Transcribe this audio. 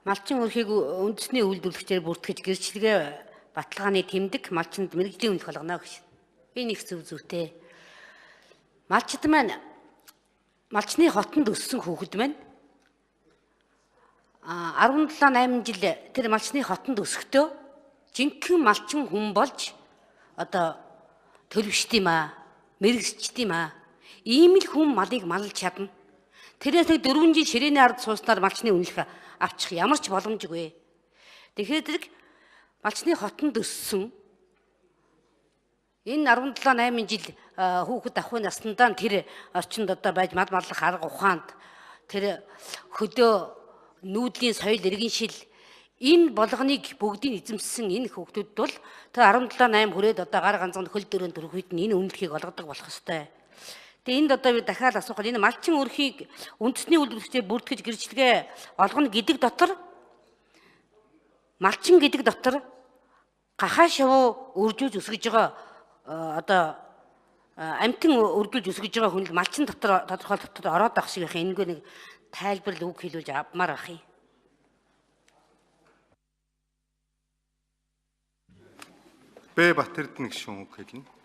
Малчин өрхийг үндэсний үйлдвэрлэгчээр бүртгэж гэрчлэгээ баталгааны тэмдэг малчинд мэрэгжлийн өмнөх болгоно гэж. Энэ их зүйтэй. Малчид маань малчны хотонд өссөн хүүхэд маань 17-8 жил тэр малчны хотонд өсөхдөө жинхэнэ малчин хүн болж одоо төлөвшд юм аа, мэрэгсчд юм аа. Ийм л хүн малыг малж чадна. Тэрээс 4 жил ширээний ард сууснаар малчны үнэлэх авчих ямар ч боломжгүй. Тэгэхээр зэрэг малчны хотонд өссөн энэ 17-8 жил хүүхэд ахуйн наснаа тэр орчинд одоо байж мал марлах арга ухаанд тэр хөдөө нүүдлийн соёл иргэншил энэ болгоныг бүгдийг эзэмссэн энэ хүүхдүүд бол тэр 17-8 хүрээд одоо гар ганцхан хөл дөрөнд төрөх үед энэ үнэлэхийг олгодог болох ёстой. Тэгээ энд одоо би дахиад асуухад энэ малчин өрхийг үндэсний үйлдвэрлэгчээр бүртгэж гэрчлэгээ олгоно гэдэг дотор малчин гэдэг дотор гахаа шавуу өржүүлж өсгөж байгаа одоо амтэн өргөлж өсгөж байгаа хүн л малчин дотор тодорхой дотор ороод авах шиг байх. Энэгээр нэг тайлбар үг хэлүүлж авмаар ах юм. Бэ Батэрдэн гишүүн үг хэлнэ.